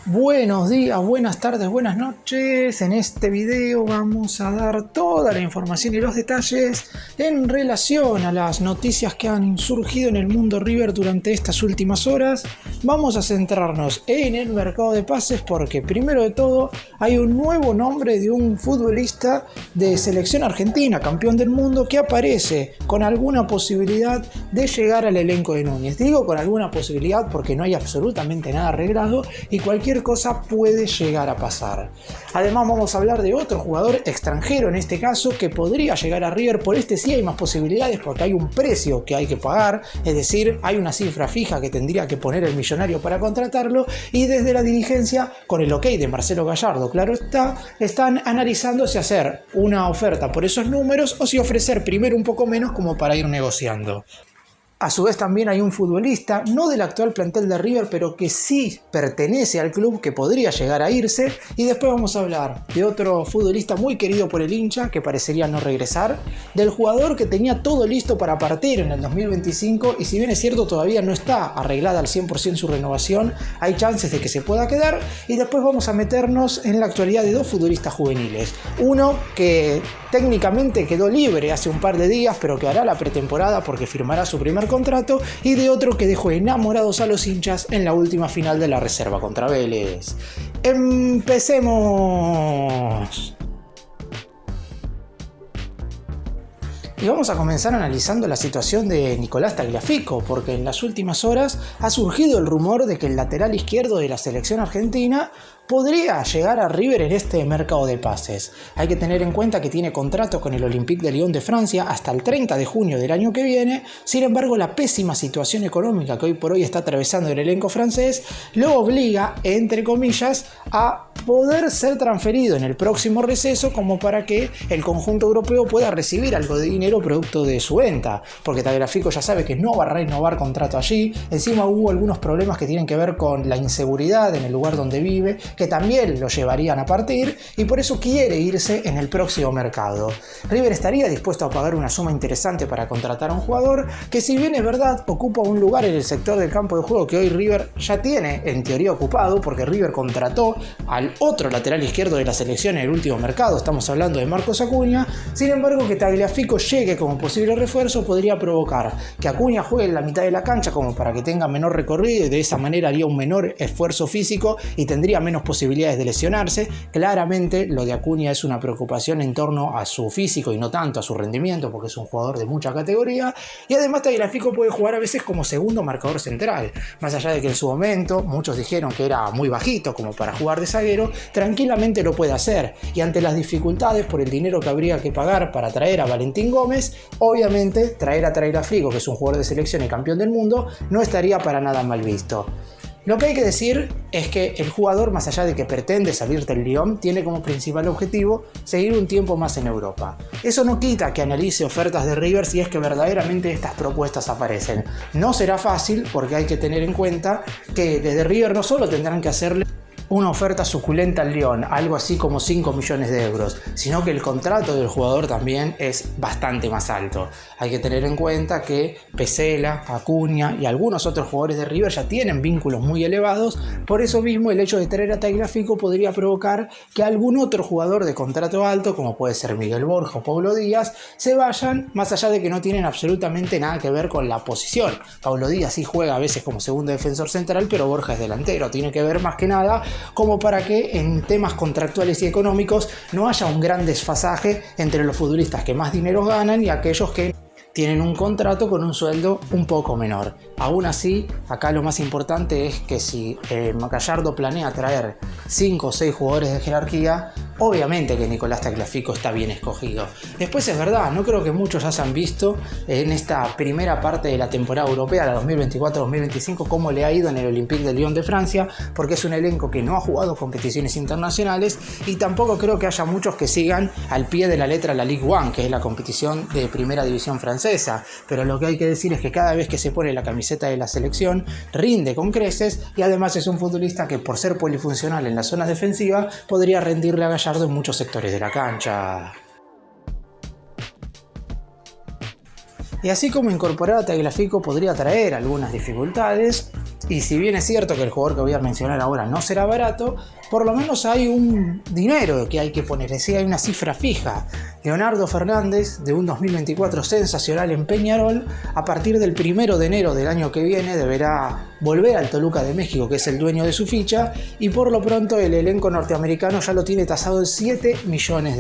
Buenos días, buenas tardes, buenas noches. En este video vamos a dar toda la información y los detalles en relación a las noticias que han surgido en el mundo River durante estas últimas horas. Vamos a centrarnos en el mercado de pases porque primero de todo hay un nuevo nombre de un futbolista de selección argentina, campeón del mundo, que aparece con alguna posibilidad de llegar al elenco de Núñez. Digo con alguna posibilidad porque no hay absolutamente nada arreglado y cualquier cosa puede llegar a pasar. Además vamos a hablar de otro jugador extranjero en este caso que podría llegar a River. Por este sí hay más posibilidades porque hay un precio que hay que pagar, es decir, hay una cifra fija que tendría que poner el millonario para contratarlo, y desde la dirigencia, con el ok de Marcelo Gallardo, claro está, están analizando si hacer una oferta por esos números o si ofrecer primero un poco menos como para ir negociando. A su vez también hay un futbolista, no del actual plantel de River, pero que sí pertenece al club, que podría llegar a irse. Y después vamos a hablar de otro futbolista muy querido por el hincha, que parecería no regresar, del jugador que tenía todo listo para partir en el 2025, y si bien es cierto todavía no está arreglada al 100% su renovación, hay chances de que se pueda quedar. Y después vamos a meternos en la actualidad de dos futbolistas juveniles. Uno que técnicamente quedó libre hace un par de días, pero que hará la pretemporada porque firmará su primer contrato, y de otro que dejó enamorados a los hinchas en la última final de la reserva contra Vélez. ¡Empecemos! Y vamos a comenzar analizando la situación de Nicolás Tagliafico, porque en las últimas horas ha surgido el rumor de que el lateral izquierdo de la selección argentina podría llegar a River en este mercado de pases. Hay que tener en cuenta que tiene contrato con el Olympique de Lyon de Francia hasta el 30 de junio del año que viene. Sin embargo, la pésima situación económica que hoy por hoy está atravesando el elenco francés lo obliga, entre comillas, a poder ser transferido en el próximo receso, como para que el conjunto europeo pueda recibir algo de dinero producto de su venta, porque Tagliafico ya sabe que no va a renovar contrato allí. Encima hubo algunos problemas que tienen que ver con la inseguridad en el lugar donde vive, que también lo llevarían a partir, y por eso quiere irse en el próximo mercado. River estaría dispuesto a pagar una suma interesante para contratar a un jugador que, si bien es verdad, ocupa un lugar en el sector del campo de juego que hoy River ya tiene en teoría ocupado, porque River contrató al otro lateral izquierdo de la selección en el último mercado. Estamos hablando de Marcos Acuña. Sin embargo, que Tagliafico llegue como posible refuerzo podría provocar que Acuña juegue en la mitad de la cancha como para que tenga menor recorrido, y de esa manera haría un menor esfuerzo físico y tendría menos posibilidades de lesionarse. Claramente lo de Acuña es una preocupación en torno a su físico y no tanto a su rendimiento, porque es un jugador de mucha categoría. Y además Tagliafico puede jugar a veces como segundo marcador central, más allá de que en su momento muchos dijeron que era muy bajito como para jugar de zaguero. Tranquilamente lo puede hacer, y ante las dificultades por el dinero que habría que pagar para traer a Valentín Gómez, obviamente traer a Tagliafico, que es un jugador de selección y campeón del mundo, no estaría para nada mal visto. Lo que hay que decir es que el jugador, más allá de que pretende salir del Lyon, tiene como principal objetivo seguir un tiempo más en Europa. Eso no quita que analice ofertas de River si es que verdaderamente estas propuestas aparecen. No será fácil, porque hay que tener en cuenta que desde River no solo tendrán que hacerle una oferta suculenta al Lyon, algo así como 5 millones de euros, sino que el contrato del jugador también es bastante más alto. Hay que tener en cuenta que Pesela, Acuña y algunos otros jugadores de River ya tienen vínculos muy elevados. Por eso mismo, el hecho de traer a Tagliafico podría provocar que algún otro jugador de contrato alto, como puede ser Miguel Borja o Paulo Díaz, se vayan, más allá de que no tienen absolutamente nada que ver con la posición. Paulo Díaz sí juega a veces como segundo defensor central, pero Borja es delantero. Tiene que ver más que nada como para que en temas contractuales y económicos no haya un gran desfasaje entre los futbolistas que más dinero ganan y aquellos que tienen un contrato con un sueldo un poco menor. Aún así, acá lo más importante es que si Gallardo planea traer 5 o 6 jugadores de jerarquía, obviamente que Nicolás Tagliafico está bien escogido. Después es verdad, no creo que muchos hayan visto en esta primera parte de la temporada europea, la 2024-2025, cómo le ha ido en el Olympique de Lyon de Francia, porque es un elenco que no ha jugado competiciones internacionales, y tampoco creo que haya muchos que sigan al pie de la letra la Ligue 1, que es la competición de primera división francesa. Pero lo que hay que decir es que cada vez que se pone la camiseta de la selección rinde con creces, y además es un futbolista que, por ser polifuncional en la zona defensiva, podría rendirle a Gallardo en muchos sectores de la cancha. Y así como incorporar a Tagliafico podría traer algunas dificultades, Y si bien es cierto que el jugador que voy a mencionar ahora no será barato, por lo menos hay un dinero que hay que poner, es decir, hay una cifra fija. Leonardo Fernández, de un 2024 sensacional en Peñarol, a partir del 1 de enero del año que viene deberá volver al Toluca de México, que es el dueño de su ficha, y por lo pronto el elenco norteamericano ya lo tiene tasado en $7 millones.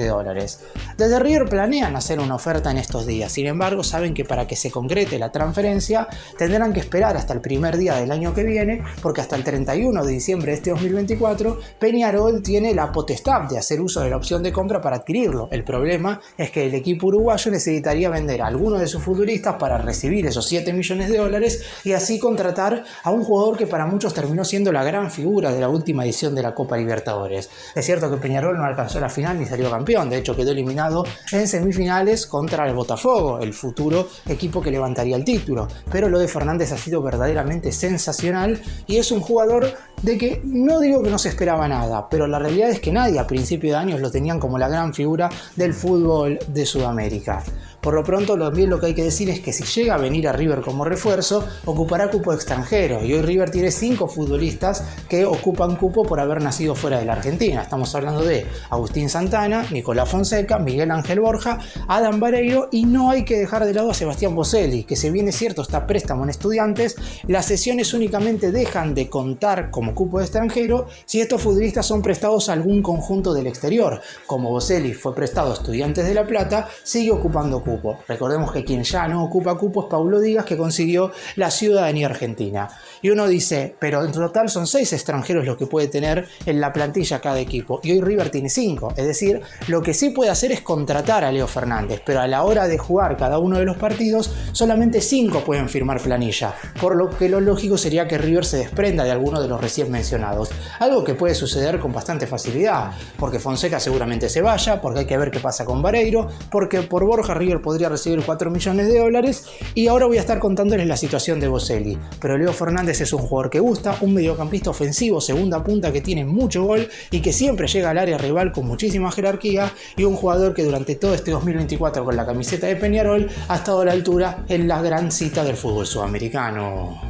Desde River planean hacer una oferta en estos días, sin embargo saben que para que se concrete la transferencia tendrán que esperar hasta el primer día del año que viene, porque hasta el 31 de diciembre de este 2024 Peñarol tiene la potestad de hacer uso de la opción de compra para adquirirlo. El problema es que el equipo uruguayo necesitaría vender a algunos de sus futbolistas para recibir esos $7 millones y así contratar a un jugador que para muchos terminó siendo la gran figura de la última edición de la Copa Libertadores. Es cierto que Peñarol no alcanzó la final ni salió campeón, de hecho quedó eliminado en semifinales contra el Botafogo, el futuro equipo que levantaría el título, pero lo de Fernández ha sido verdaderamente sensacional y es un jugador de que no digo que no se esperaba nada, pero la realidad es que nadie a principio de años lo tenían como la gran figura del fútbol de Sudamérica. Por lo pronto, también lo que hay que decir es que si llega a venir a River como refuerzo, ocupará cupo extranjero. Y hoy River tiene 5 futbolistas que ocupan cupo por haber nacido fuera de la Argentina. Estamos hablando de Agustín Santana, Nicolás Fonseca, Miguel Ángel Borja, Adam Vareiro, y no hay que dejar de lado a Sebastián Boselli, que si bien es cierto está a préstamo en Estudiantes, las sesiones únicamente dejan de contar como cupo extranjero si estos futbolistas son prestados a algún conjunto del exterior. Como Boselli fue prestado a Estudiantes de La Plata, sigue ocupando cupo. Recordemos que quien ya no ocupa cupo es Paulo Díaz, que consiguió la ciudadanía argentina. Y uno dice, pero en total son 6 extranjeros los que puede tener en la plantilla cada equipo. Y hoy River tiene 5. Es decir, lo que sí puede hacer es contratar a Leo Fernández. Pero a la hora de jugar cada uno de los partidos, solamente 5 pueden firmar planilla. Por lo que lo lógico sería que River se desprenda de alguno de los recién mencionados. Algo que puede suceder con bastante facilidad. Porque Fonseca seguramente se vaya, porque hay que ver qué pasa con Vareiro, porque por Borja River podría recibir $4 millones. Y ahora voy a estar contándoles la situación de Boselli. Pero Leo Fernández es un jugador que gusta, un mediocampista ofensivo, segunda punta que tiene mucho gol y que siempre llega al área rival con muchísima jerarquía, y un jugador que durante todo este 2024 con la camiseta de Peñarol ha estado a la altura en la gran cita del fútbol sudamericano.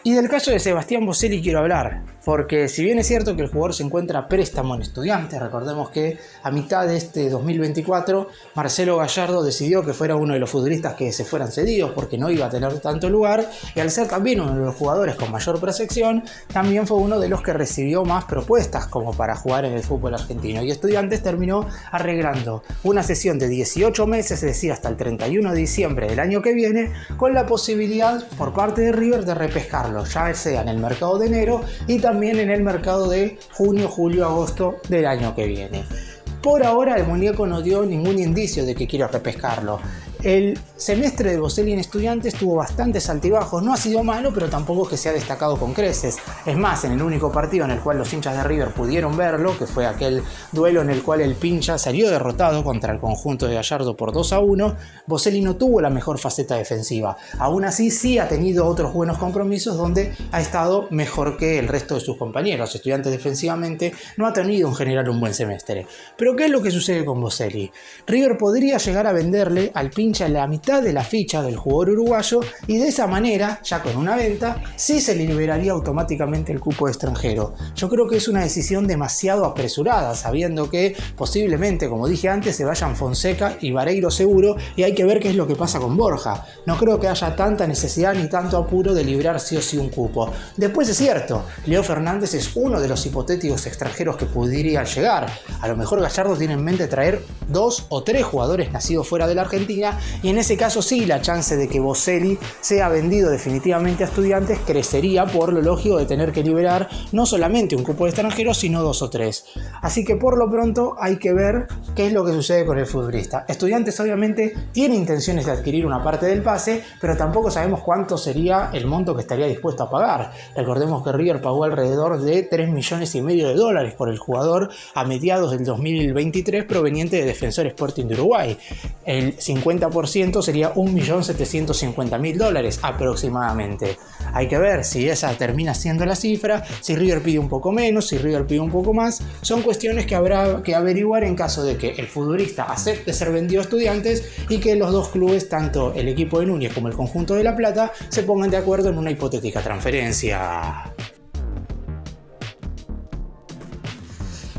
Y del caso de Sebastián Boselli quiero hablar, porque si bien es cierto que el jugador se encuentra a préstamo en Estudiantes, recordemos que a mitad de este 2024 Marcelo Gallardo decidió que fuera uno de los futbolistas que se fueran cedidos porque no iba a tener tanto lugar, y al ser también uno de los jugadores con mayor proyección, también fue uno de los que recibió más propuestas como para jugar en el fútbol argentino, y Estudiantes terminó arreglando una cesión de 18 meses, es decir, hasta el 31 de diciembre del año que viene, con la posibilidad por parte de River de repescarlo, ya sea en el mercado de enero y también en el mercado de junio, julio, agosto del año que viene. Por ahora el muñeco no dio ningún indicio de que quiera repescarlo. El semestre de Boselli en Estudiantes tuvo bastantes altibajos, no ha sido malo, pero tampoco es que se ha destacado con creces. Es más, en el único partido en el cual los hinchas de River pudieron verlo, que fue aquel duelo en el cual el Pincha salió derrotado contra el conjunto de Gallardo por 2-1, Boselli no tuvo la mejor faceta defensiva. Aún así, sí ha tenido otros buenos compromisos donde ha estado mejor que el resto de sus compañeros. Estudiantes defensivamente no ha tenido en general un buen semestre. Pero ¿qué es lo que sucede con Boselli? River podría llegar a venderle al Pincha la mitad de la ficha del jugador uruguayo, y de esa manera, ya con una venta, sí se liberaría automáticamente el cupo extranjero. Yo creo que es una decisión demasiado apresurada, sabiendo que posiblemente, como dije antes, se vayan Fonseca y Vareiro seguro, y hay que ver qué es lo que pasa con Borja. No creo que haya tanta necesidad ni tanto apuro de librar sí o sí un cupo. Después es cierto, Leo Fernández es uno de los hipotéticos extranjeros que podrían llegar. A lo mejor Gallardo tiene en mente traer 2 o 3 jugadores nacidos fuera de la Argentina, y en ese caso sí la chance de que Boselli sea vendido definitivamente a Estudiantes crecería por lo lógico de tener que liberar no solamente un cupo de extranjeros, sino 2 o 3. Así que por lo pronto hay que ver qué es lo que sucede con el futbolista. Estudiantes obviamente tiene intenciones de adquirir una parte del pase, pero tampoco sabemos cuánto sería el monto que estaría dispuesto a pagar. Recordemos que River pagó alrededor de $3,5 millones por el jugador a mediados del 2023 proveniente de Defensor Sporting de Uruguay. El 50% 30% sería $1.750.000 aproximadamente. Hay que ver si esa termina siendo la cifra, si River pide un poco menos, si River pide un poco más. Son cuestiones que habrá que averiguar en caso de que el futbolista acepte ser vendido a Estudiantes y que los dos clubes, tanto el equipo de Núñez como el conjunto de La Plata, se pongan de acuerdo en una hipotética transferencia.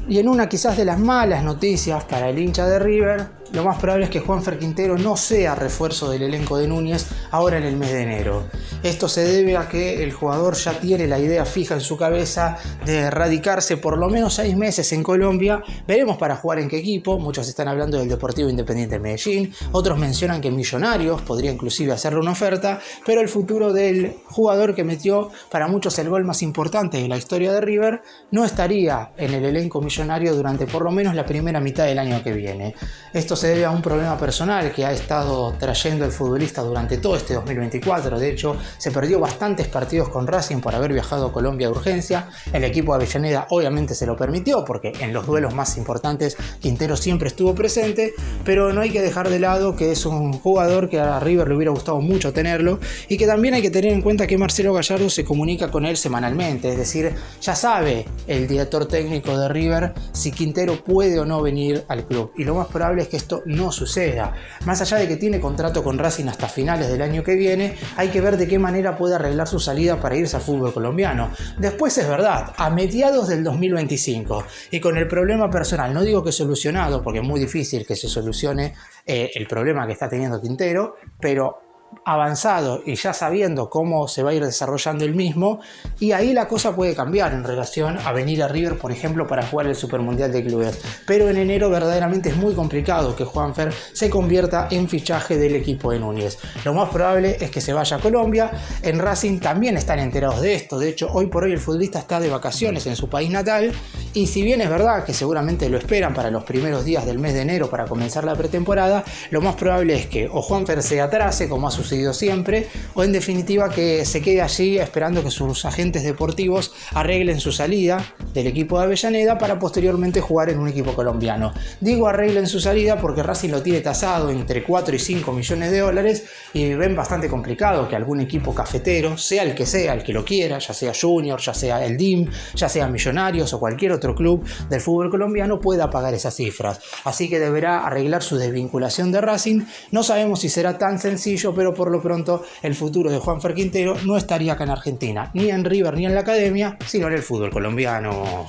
Y en una quizás de las malas noticias para el hincha de River, lo más probable es que Juanfer Quintero no sea refuerzo del elenco de Núñez ahora en el mes de enero. Esto se debe a que el jugador ya tiene la idea fija en su cabeza de radicarse por lo menos 6 meses en Colombia. Veremos para jugar en qué equipo. Muchos están hablando del Deportivo Independiente de Medellín, otros mencionan que Millonarios podría inclusive hacerle una oferta, pero el futuro del jugador que metió para muchos el gol más importante de la historia de River no estaría en el elenco millonario durante por lo menos la primera mitad del año que viene. Esto se debe a un problema personal que ha estado trayendo el futbolista durante todo este 2024. De hecho, se perdió bastantes partidos con Racing por haber viajado a Colombia de urgencia. El equipo de Avellaneda obviamente se lo permitió porque en los duelos más importantes Quintero siempre estuvo presente, pero no hay que dejar de lado que es un jugador que a River le hubiera gustado mucho tenerlo y que también hay que tener en cuenta que Marcelo Gallardo se comunica con él semanalmente, es decir, ya sabe el director técnico de River si Quintero puede o no venir al club, y lo más probable es que esto no suceda. Más allá de que tiene contrato con Racing hasta finales del año que viene, hay que ver de qué manera puede arreglar su salida para irse al fútbol colombiano. Después es verdad, a mediados del 2025 y con el problema personal, no digo que solucionado porque es muy difícil que se solucione el problema que está teniendo Quintero, pero avanzado y ya sabiendo cómo se va a ir desarrollando el mismo, y ahí la cosa puede cambiar en relación a venir a River, por ejemplo, para jugar el Supermundial de Clubes. Pero en enero verdaderamente es muy complicado que Juanfer se convierta en fichaje del equipo de Núñez. Lo más probable es que se vaya a Colombia. En Racing también están enterados de esto. De hecho, hoy por hoy el futbolista está de vacaciones en su país natal, y si bien es verdad que seguramente lo esperan para los primeros días del mes de enero para comenzar la pretemporada, lo más probable es que o Juanfer se atrase, como ha sucedido siempre, o en definitiva que se quede allí esperando que sus agentes deportivos arreglen su salida del equipo de Avellaneda para posteriormente jugar en un equipo colombiano. Digo arreglen su salida porque Racing lo tiene tasado entre 4 y 5 millones de dólares y ven bastante complicado que algún equipo cafetero, sea, el que lo quiera, ya sea Junior, ya sea el DIM, ya sea Millonarios o cualquier otro club del fútbol colombiano, pueda pagar esas cifras. Así que deberá arreglar su desvinculación de Racing. No sabemos si será tan sencillo, pero por lo pronto el futuro de Juanfer Quintero no estaría acá en Argentina, ni en River ni en la academia, sino en el fútbol colombiano.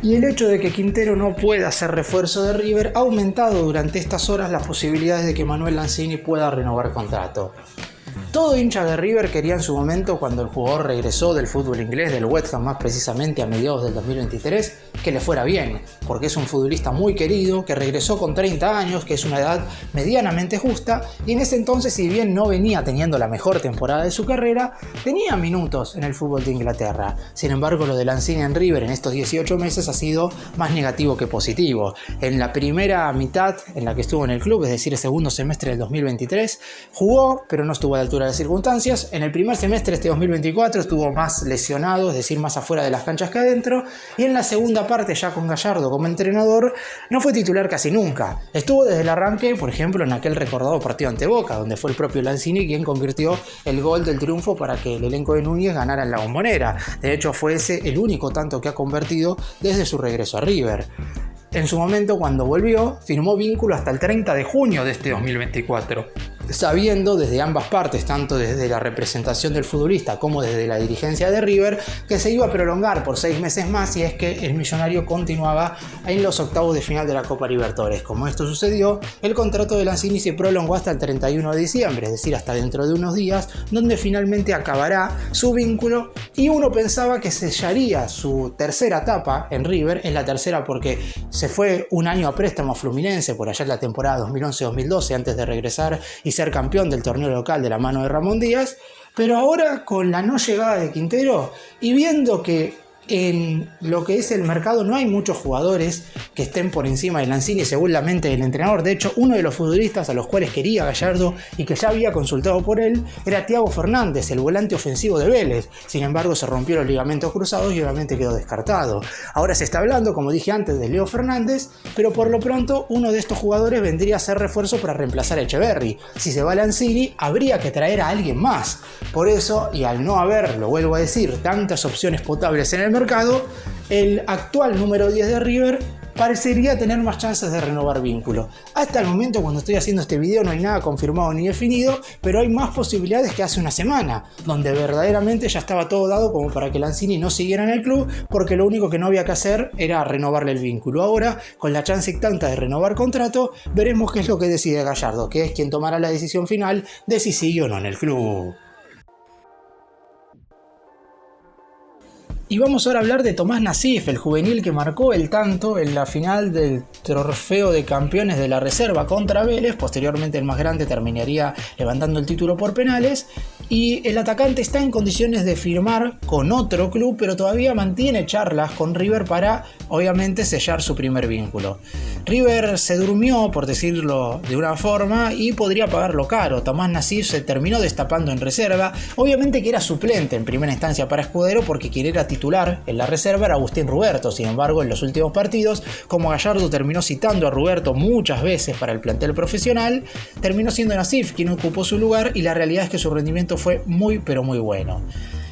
Y el hecho de que Quintero no pueda ser refuerzo de River ha aumentado durante estas horas las posibilidades de que Manuel Lanzini pueda renovar contrato. Todo hincha de River quería en su momento, cuando el jugador regresó del fútbol inglés, del West Ham más precisamente a mediados del 2023, que le fuera bien, porque es un futbolista muy querido, que regresó con 30 años, que es una edad medianamente justa, y en ese entonces, si bien no venía teniendo la mejor temporada de su carrera, tenía minutos en el fútbol de Inglaterra. Sin embargo, lo de Lanzini en River en estos 18 meses ha sido más negativo que positivo. En la primera mitad en la que estuvo en el club, es decir, el segundo semestre del 2023, jugó, pero no estuvo a la altura de circunstancias. En el primer semestre de este 2024 estuvo más lesionado, es decir, más afuera de las canchas que adentro, y en la segunda parte, ya con Gallardo como entrenador, no fue titular casi nunca. Estuvo desde el arranque, por ejemplo, en aquel recordado partido ante Boca, donde fue el propio Lanzini quien convirtió el gol del triunfo para que el elenco de Núñez ganara en la Bombonera. De hecho, fue ese el único tanto que ha convertido desde su regreso a River. En su momento, cuando volvió, firmó vínculo hasta el 30 de junio de este 2024. Sabiendo desde ambas partes, tanto desde la representación del futbolista como desde la dirigencia de River, que se iba a prolongar por 6 meses más si es que el millonario continuaba en los octavos de final de la Copa Libertadores. Como esto sucedió, el contrato de Lanzini se prolongó hasta el 31 de diciembre, es decir, hasta dentro de unos días, donde finalmente acabará su vínculo, y uno pensaba que sellaría su tercera etapa en River. Es la tercera porque se fue un año a préstamo a Fluminense por allá en la temporada 2011-2012 antes de regresar y ser campeón del torneo local de la mano de Ramón Díaz, pero ahora con la no llegada de Quintero y viendo que En lo que es el mercado no hay muchos jugadores que estén por encima de Lanzini según la mente del entrenador. De hecho, uno de los futbolistas a los cuales quería Gallardo y que ya había consultado por él era Thiago Fernández, el volante ofensivo de Vélez. Sin embargo, se rompió los ligamentos cruzados y obviamente quedó descartado. Ahora se está hablando, como dije antes, de Leo Fernández, pero por lo pronto uno de estos jugadores vendría a ser refuerzo para reemplazar a Echeverri. Si se va Lanzini, habría que traer a alguien más. Por eso, y al no haber, lo vuelvo a decir, tantas opciones potables en el mercado, el actual número 10 de River parecería tener más chances de renovar vínculo. Hasta el momento, cuando estoy haciendo este video, no hay nada confirmado ni definido, pero hay más posibilidades que hace una semana, donde verdaderamente ya estaba todo dado como para que Lanzini no siguiera en el club, porque lo único que no había que hacer era renovarle el vínculo. Ahora, con la chance tanta de renovar contrato, veremos qué es lo que decide Gallardo, que es quien tomará la decisión final de si sigue o no en el club. Y vamos ahora a hablar de Tomás Nassif, el juvenil que marcó el tanto en la final del trofeo de campeones de la reserva contra Vélez. Posteriormente el más grande terminaría levantando el título por penales. Y el atacante está en condiciones de firmar con otro club, pero todavía mantiene charlas con River para, obviamente, sellar su primer vínculo. River se durmió, por decirlo de una forma, y podría pagarlo caro. Tomás Nassif se terminó destapando en reserva. Obviamente que era suplente en primera instancia para Escudero, porque quien era titular en la reserva era Agustín Ruberto. Sin embargo, en los últimos partidos, como Gallardo terminó citando a Ruberto muchas veces para el plantel profesional, terminó siendo Nassif quien ocupó su lugar, y la realidad es que su rendimiento fue muy pero muy bueno.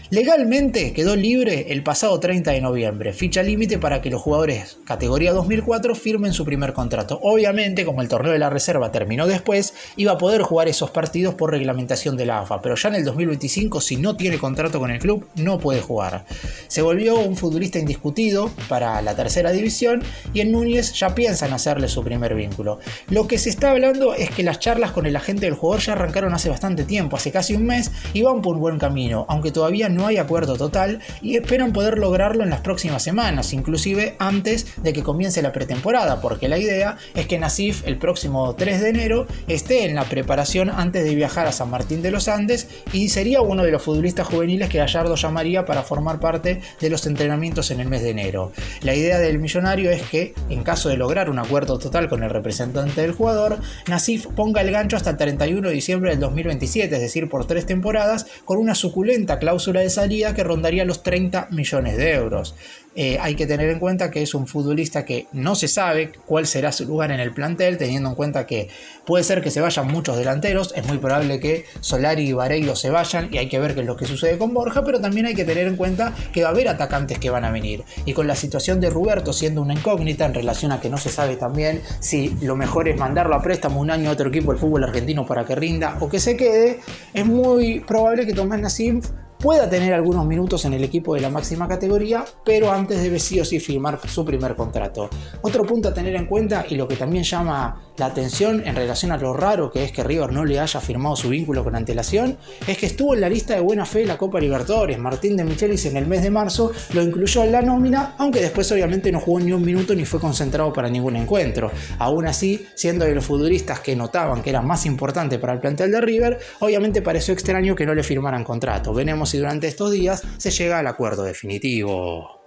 Legalmente quedó libre el pasado 30 de noviembre, fecha límite para que los jugadores categoría 2004 firmen su primer contrato. Obviamente, como el torneo de la reserva terminó después, iba a poder jugar esos partidos por reglamentación de la AFA, pero ya en el 2025, si no tiene contrato con el club, no puede jugar. Se volvió un futbolista indiscutido para la tercera división y en Núñez ya piensan hacerle su primer vínculo. Lo que se está hablando es que las charlas con el agente del jugador ya arrancaron hace bastante tiempo, hace casi un mes, y van por un buen camino, aunque todavía no hay acuerdo total, y esperan poder lograrlo en las próximas semanas, inclusive antes de que comience la pretemporada, porque la idea es que Nassif el próximo 3 de enero esté en la preparación antes de viajar a San Martín de los Andes, y sería uno de los futbolistas juveniles que Gallardo llamaría para formar parte de los entrenamientos en el mes de enero. La idea del millonario es que, en caso de lograr un acuerdo total con el representante del jugador, Nassif ponga el gancho hasta el 31 de diciembre del 2027, es decir, por 3 temporadas, con una suculenta cláusula de salida que rondaría los 30 millones de euros. Hay que tener en cuenta que es un futbolista que no se sabe cuál será su lugar en el plantel, teniendo en cuenta que puede ser que se vayan muchos delanteros, es muy probable que Solari y Vareiro se vayan y hay que ver qué es lo que sucede con Borja, pero también hay que tener en cuenta que va a haber atacantes que van a venir, y con la situación de Ruberto siendo una incógnita en relación a que no se sabe también si lo mejor es mandarlo a préstamo un año a otro equipo del fútbol argentino para que rinda o que se quede, es muy probable que Tomás Nassif pueda tener algunos minutos en el equipo de la máxima categoría, pero antes debe sí o sí firmar su primer contrato. Otro punto a tener en cuenta, y lo que también llama la atención en relación a lo raro que es que River no le haya firmado su vínculo con antelación, es que estuvo en la lista de buena fe de la Copa Libertadores. Martín de Michelis en el mes de marzo lo incluyó en la nómina, aunque después obviamente no jugó ni un minuto ni fue concentrado para ningún encuentro. Aún así, siendo de los futbolistas que notaban que era más importante para el plantel de River, obviamente pareció extraño que no le firmaran contrato. Veremos si durante estos días se llega al acuerdo definitivo.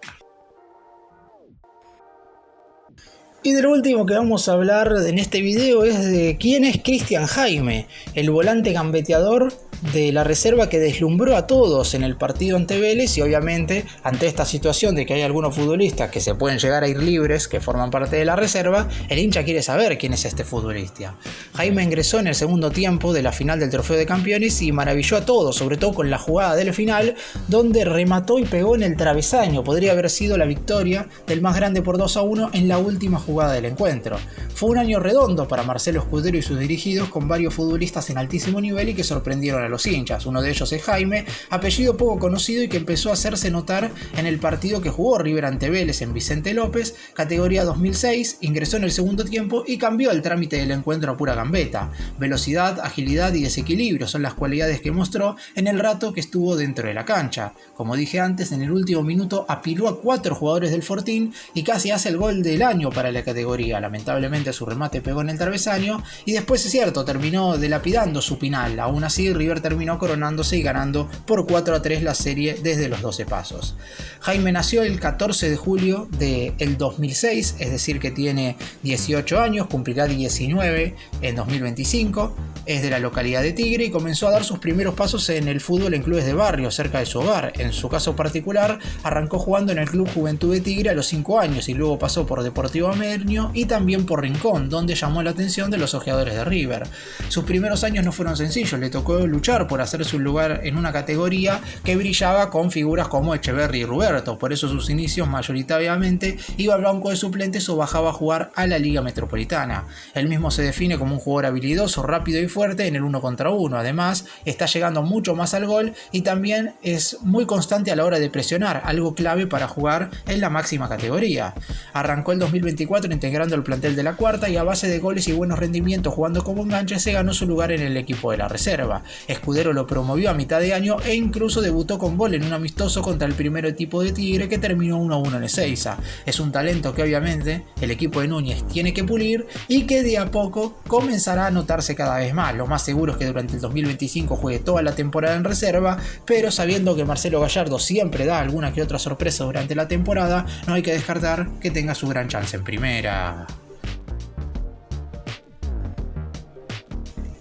Y de lo último que vamos a hablar en este video es de quién es Cristian Jaime, el volante gambeteador de la reserva que deslumbró a todos en el partido ante Vélez, y obviamente ante esta situación de que hay algunos futbolistas que se pueden llegar a ir libres, que forman parte de la reserva, el hincha quiere saber quién es este futbolista. Jaime ingresó en el segundo tiempo de la final del Trofeo de Campeones y maravilló a todos, sobre todo con la jugada del final, donde remató y pegó en el travesaño. Podría haber sido la victoria del más grande por 2-1 en la última jugada del encuentro. Fue un año redondo para Marcelo Escudero y sus dirigidos, con varios futbolistas en altísimo nivel y que sorprendieron a los hinchas. Uno de ellos es Jaime, apellido poco conocido y que empezó a hacerse notar en el partido que jugó River ante Vélez en Vicente López, categoría 2006, ingresó en el segundo tiempo y cambió el trámite del encuentro a pura gambeta. Velocidad, agilidad y desequilibrio son las cualidades que mostró en el rato que estuvo dentro de la cancha. Como dije antes, en el último minuto apiló a 4 jugadores del Fortín y casi hace el gol del año para el la categoría. Lamentablemente su remate pegó en el travesaño y después, es cierto, terminó dilapidando su final. Aún así, River terminó coronándose y ganando por 4-3 la serie desde los 12 pasos. Jaime nació el 14 de julio del 2006, es decir que tiene 18 años, cumplirá 19 en 2025, es de la localidad de Tigre y comenzó a dar sus primeros pasos en el fútbol en clubes de barrio cerca de su hogar. En su caso particular, arrancó jugando en el Club Juventud de Tigre a los 5 años y luego pasó por Deportivo Amerño y también por Rincón, donde llamó la atención de los ojeadores de River. Sus primeros años no fueron sencillos, le tocó luchar por hacerse un lugar en una categoría que brillaba con figuras como Echeverri y Ruberto, por eso sus inicios mayoritariamente iba al banco de suplentes o bajaba a jugar a la Liga Metropolitana. Él mismo se define como un jugador habilidoso, rápido y fuerte en el 1 contra 1, además está llegando mucho más al gol y también es muy constante a la hora de presionar, algo clave para jugar en la máxima categoría. Arrancó el 2024 integrando el plantel de la cuarta y a base de goles y buenos rendimientos jugando como enganche se ganó su lugar en el equipo de la reserva. Escudero lo promovió a mitad de año e incluso debutó con gol en un amistoso contra el primer equipo de Tigre que terminó 1-1 en Ezeiza. Es un talento que obviamente el equipo de Núñez tiene que pulir y que de a poco comenzará a notarse cada vez más. Lo más seguro es que durante el 2025 juegue toda la temporada en reserva, pero sabiendo que Marcelo Gallardo siempre da alguna que otra sorpresa durante la temporada, no hay que descartar que tenga su gran chance en primera.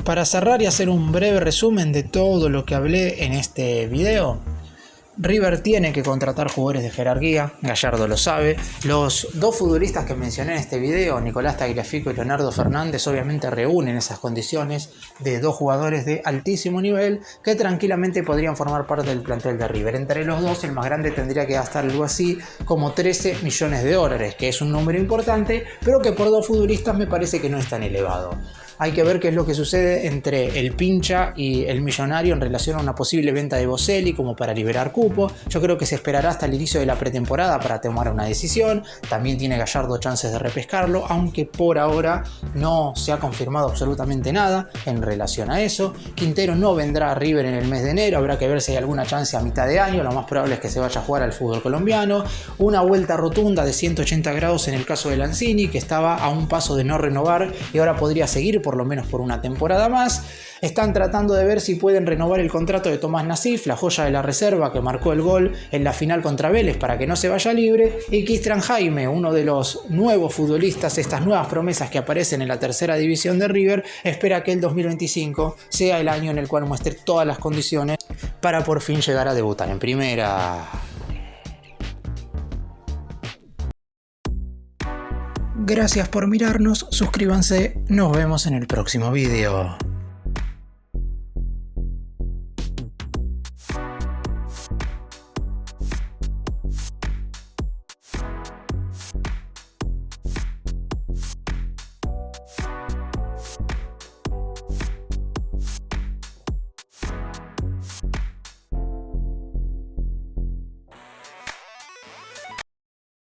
Para cerrar y hacer un breve resumen de todo lo que hablé en este video, River tiene que contratar jugadores de jerarquía, Gallardo lo sabe. Los dos futbolistas que mencioné en este video, Nicolás Tagliafico y Leonardo Fernández, obviamente reúnen esas condiciones de dos jugadores de altísimo nivel que tranquilamente podrían formar parte del plantel de River. Entre los dos, el más grande tendría que gastar algo así como 13 millones de dólares, que es un número importante, pero que por dos futbolistas me parece que no es tan elevado. Hay que ver qué es lo que sucede entre el Pincha y el Millonario en relación a una posible venta de Boselli como para liberar cupo. Yo creo que se esperará hasta el inicio de la pretemporada para tomar una decisión. También tiene Gallardo chances de repescarlo, aunque por ahora no se ha confirmado absolutamente nada en relación a eso. Quintero no vendrá a River en el mes de enero, habrá que ver si hay alguna chance a mitad de año. Lo más probable es que se vaya a jugar al fútbol colombiano. Una vuelta rotunda de 180 grados en el caso de Lanzini, que estaba a un paso de no renovar y ahora podría seguir por lo menos por una temporada más. Están tratando de ver si pueden renovar el contrato de Tomás Nassif, la joya de la reserva que marcó el gol en la final contra Vélez para que no se vaya libre, y Cristian Jaime, uno de los nuevos futbolistas, estas nuevas promesas que aparecen en la tercera división de River, espera que el 2025 sea el año en el cual muestre todas las condiciones para por fin llegar a debutar en primera. Gracias por mirarnos, suscríbanse, nos vemos en el próximo video.